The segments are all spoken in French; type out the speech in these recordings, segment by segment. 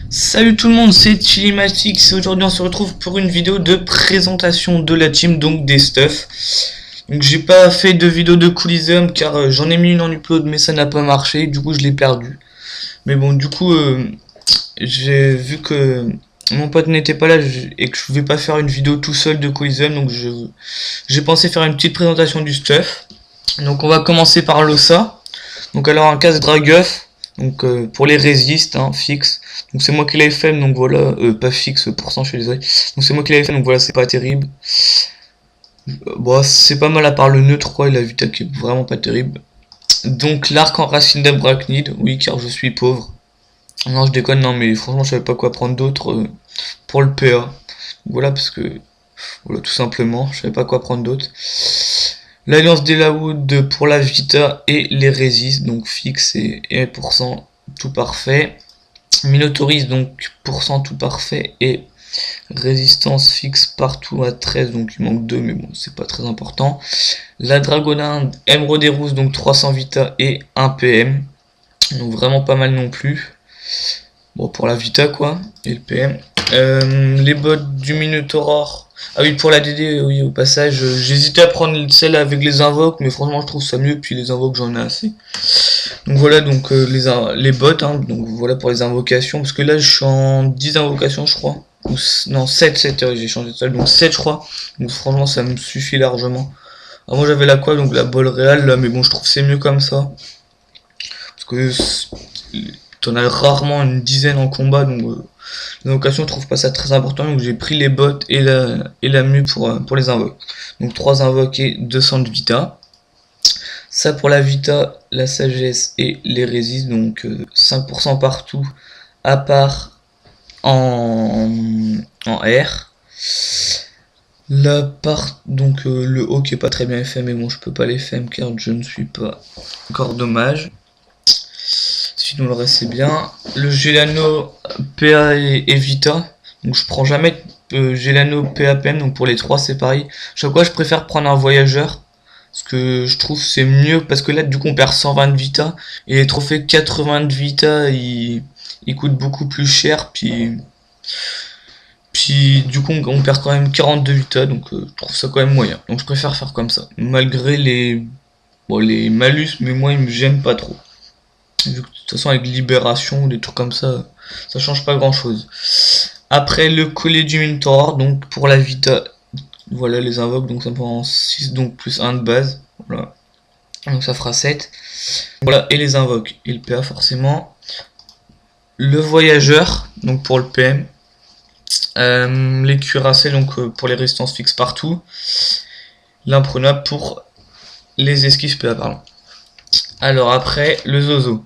Salut tout le monde, c'est Chilimatix et aujourd'hui on se retrouve pour une vidéo de présentation de la team, donc des stuffs. Donc j'ai pas fait de vidéo de Coliseum car j'en ai mis une en upload mais ça n'a pas marché, du coup je l'ai perdu. Mais bon, du coup j'ai vu que mon pote n'était pas là et que je vais pas faire une vidéo tout seul de Coliseum, donc j'ai pensé faire une petite présentation du stuff. Donc on va commencer par l'Ossa. Donc alors un casque Draguff, donc pour les résistes, hein, fixe. Donc c'est moi qui l'avais fait, donc voilà, pas fixe, pourcent, je suis désolé. Donc c'est moi qui l'avais fait, donc voilà, c'est pas terrible. Bon, c'est pas mal à part le neutre, quoi, et la vita qui est vraiment pas terrible. Donc l'arc en racine d'Abrachnid, oui, car je suis pauvre. Non, je déconne, non, mais franchement, je savais pas quoi prendre d'autre pour le PA. Voilà, parce que, voilà, tout simplement, je savais pas quoi prendre d'autre. L'alliance des Laoud pour la Vita et les Résist, donc fixe et pourcent tout parfait. Minotauriste, donc pourcent tout parfait et résistance fixe partout à 13, donc il manque 2, mais bon, c'est pas très important. La Dragoninde, Emeraude et Rousse, donc 300 Vita et 1 PM, donc vraiment pas mal non plus. Bon, pour la Vita quoi, et le PM. Les bots du Minotaur. Ah oui, pour la DD, oui, au passage, j'hésitais à prendre celle avec les invoques, mais franchement, je trouve ça mieux, puis les invoques, j'en ai assez. Donc voilà, donc les bots, hein, donc voilà pour les invocations, parce que là, je suis en 10 invocations, je crois. Ou, non, 7 j'ai changé de salle, donc 7, je crois. Donc franchement, ça me suffit largement. Alors moi, j'avais la quoi, donc la bol réelle, là, mais bon, je trouve que c'est mieux comme ça. Parce que t'en as rarement une dizaine en combat, donc l'invocation je trouve pas ça très important, donc j'ai pris les bots et la mue pour les invoques. Donc 3 invoques et 200 de vita. Ça pour la vita, la sagesse et les résist, donc 5% partout, à part en R. La part, donc le haut qui est pas très bien FM, mais bon je peux pas les FM car je ne suis pas encore dommage. Sinon le reste c'est bien. Le Gelano PA et Vita. Donc je prends jamais Gelano PA PM. Donc pour les trois c'est pareil. Chaque fois je préfère prendre un voyageur. Parce que je trouve c'est mieux. Parce que là du coup on perd 120 de Vita. Et les trophées 80 de Vita ils coûtent beaucoup plus cher. Puis du coup on perd quand même 40 de Vita. Donc je trouve ça quand même moyen. Donc je préfère faire comme ça. Malgré les malus. Mais moi ils me gênent pas trop. Vu que de toute façon avec Libération ou des trucs comme ça change pas grand chose. Après le collier du Minotaur, donc pour la Vita, voilà les invoques, donc ça me prend 6, donc plus 1 de base, voilà. Donc ça fera 7. Voilà, et les invoques, et le PA forcément. Le voyageur, donc pour le PM. Les cuirassés, donc pour les résistances fixes partout. L'imprenable pour les esquives PA, pardon. Alors après, le Zozo.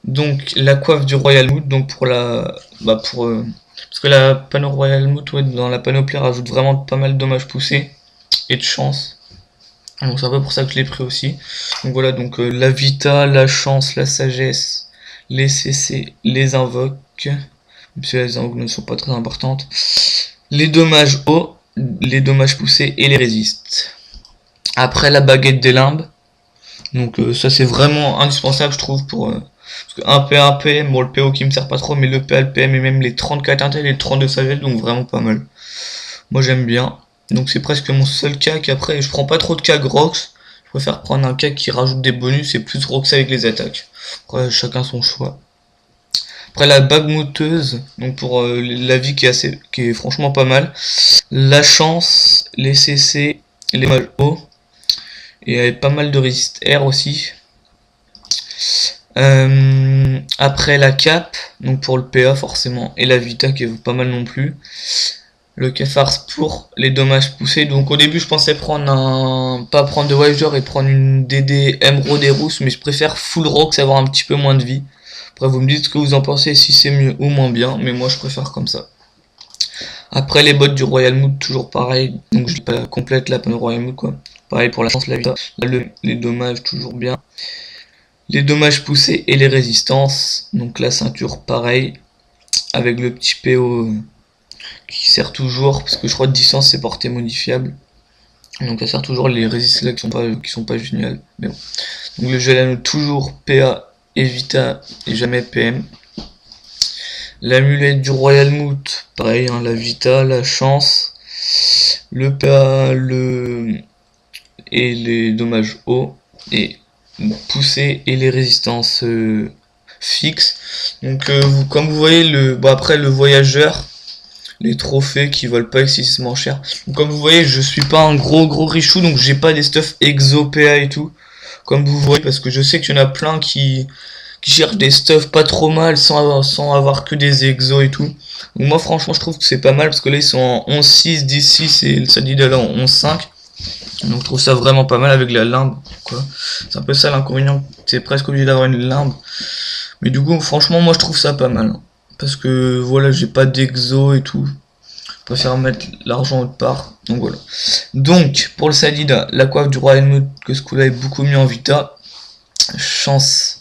Donc la coiffe du Royal Mood, donc pour parce que la panneau Royal Mood, ouais, dans la panoplie rajoute vraiment pas mal de dommages poussés et de chance. Donc c'est un peu pour ça que je l'ai pris aussi. Donc voilà, donc la Vita, la chance, la sagesse, les CC, les invoques, même si les invoques ne sont pas très importantes. Les dommages hauts, les dommages poussés et les résistes. Après la baguette des limbes. Donc ça c'est vraiment indispensable je trouve pour parce que un P, un PM, bon le PO qui me sert pas trop, mais le PA, le PM et même les 34 intel et les 32 sagesse, donc vraiment pas mal. Moi j'aime bien. Donc c'est presque mon seul cac. Après je prends pas trop de cac Rox. Je préfère prendre un cac qui rajoute des bonus et plus Rox avec les attaques. Après chacun son choix. Après la bague moteuse, donc pour la vie qui est franchement pas mal. La chance, les CC, les mal hauts. Et avec pas mal de résist R aussi. Après la cape, donc pour le PA forcément, et la Vita qui vaut pas mal non plus. Le Cafars pour les dommages poussés. Donc au début je pensais pas prendre de Voyager et prendre une DD Emeraude et Rousse, mais je préfère Full Rox, avoir un petit peu moins de vie. Après vous me dites ce que vous en pensez, si c'est mieux ou moins bien, mais moi je préfère comme ça. Après les bottes du Royal Mood, toujours pareil, donc je pas complète la panneau Royal Mood quoi. Pareil pour la chance, la Vita, les dommages toujours bien. Les dommages poussés et les résistances, donc la ceinture pareil, avec le petit PO qui sert toujours, parce que je crois que distance c'est portée modifiable. Donc ça sert toujours les résistes là qui sont pas géniales. Mais bon. Donc le Gelano toujours PA et Vita et jamais PM. L'amulette du Royal Moot, pareil, hein, la Vita, la chance, le PA, et les dommages hauts, et poussée et les résistances fixes. Donc comme vous voyez, après le voyageur, les trophées qui valent pas excessivement cher. Donc comme vous voyez, je suis pas un gros richou, donc j'ai pas des stuff exo PA et tout. Comme vous voyez, parce que je sais qu'il y en a plein qui cherchent des stuff pas trop mal sans avoir que des exos et tout. Donc moi franchement je trouve que c'est pas mal parce que là ils sont en 11-6, 10-6 et le Sadida là en 11-5. Donc je trouve ça vraiment pas mal avec la limbe quoi. C'est un peu ça l'inconvénient, c'est presque obligé d'avoir une limbe. Mais du coup franchement moi je trouve ça pas mal. Parce que voilà, j'ai pas d'exo et tout. Je préfère mettre l'argent autre part. Donc voilà. Donc pour le Sadida, la coiffe du Royal Moot que ce coup là est beaucoup mieux en Vita. Chance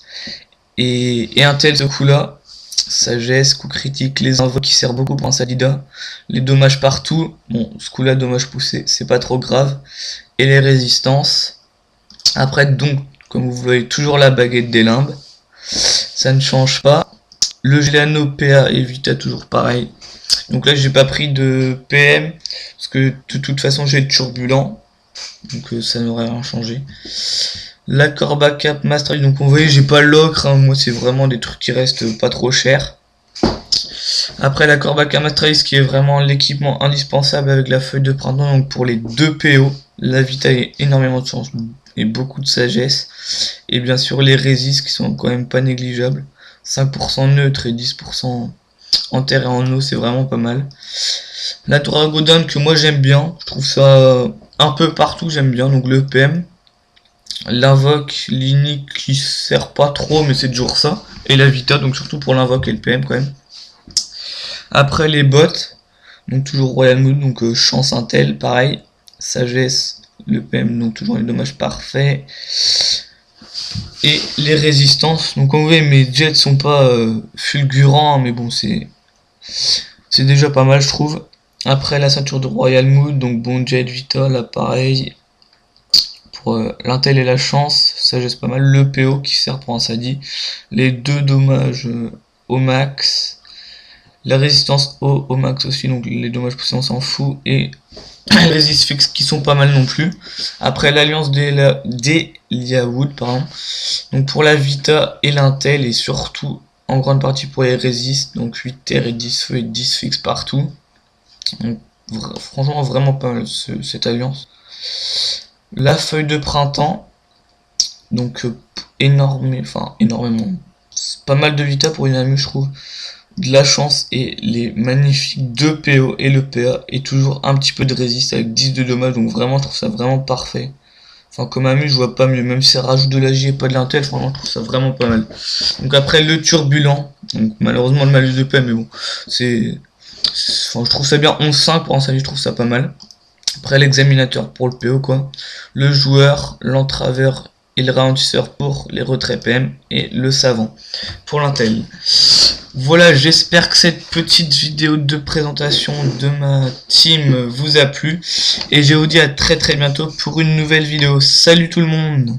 et un tel ce coup là. Sagesse, coup critique, les invoques qui sert beaucoup pour un Sadida. Les dommages partout. Bon, ce coup là, dommage poussé, c'est pas trop grave. Et les résistances. Après donc, comme vous voyez, toujours la baguette des limbes. Ça ne change pas. Le Gelano PA et Vita toujours pareil. Donc là j'ai pas pris de PM parce que de toute façon j'ai turbulent. Donc ça n'aurait rien changé. La Corba Cap Master, donc vous voyez j'ai pas l'ocre, hein. Moi c'est vraiment des trucs qui restent pas trop chers. Après la Corba Cap Master qui est vraiment l'équipement indispensable avec la feuille de printemps, donc pour les deux PO. La Vita est énormément de chance et beaucoup de sagesse. Et bien sûr les résistes qui sont quand même pas négligeables. 5% neutre et 10% en terre et en eau, c'est vraiment pas mal. La Dragodon que moi j'aime bien, je trouve ça un peu partout, j'aime bien, donc le PM. L'invoque, l'inique qui sert pas trop, mais c'est toujours ça. Et la Vita, donc surtout pour l'invoque et le PM quand même. Après les bots, donc toujours Royal Mood, donc chance intel, pareil. Sagesse, le PM, donc toujours les dommages parfaits. Et les résistances, donc comme vous voyez mes jets sont pas fulgurants, mais bon c'est déjà pas mal je trouve. Après la ceinture de Royal Mood, donc bon jet Vita, là pareil. Pour l'intel et la chance, ça c'est pas mal. Le PO qui sert pour un Sadi. Les deux dommages au max. La résistance au max aussi, donc les dommages poussés on s'en fout. Et les résist fixes qui sont pas mal non plus. Après l'alliance d'Eliawood, pardon. Donc pour la Vita et l'intel et surtout en grande partie pour les résist, donc 8 terre et 10 feu et 10 fixes partout. Donc, franchement vraiment pas mal cette alliance. La feuille de printemps, donc énormément. C'est pas mal de Vita pour une amie je trouve. De la chance et les magnifiques 2 PO et le PA et toujours un petit peu de résist avec 10 de dommages, donc vraiment je trouve ça vraiment parfait. Enfin comme ami je vois pas mieux, même si ça rajoute de l'AJ et pas de l'intel, franchement je trouve ça vraiment pas mal. Donc après le turbulent, donc malheureusement le malus de PA mais bon, je trouve ça bien, 11-5 pour un salut, je trouve ça pas mal. Après l'examinateur pour le PO quoi, le joueur, l'entraveur et le ralentisseur pour les retraits PM et le savant pour l'intel. Voilà, j'espère que cette petite vidéo de présentation de ma team vous a plu et je vous dis à très bientôt pour une nouvelle vidéo. Salut tout le monde!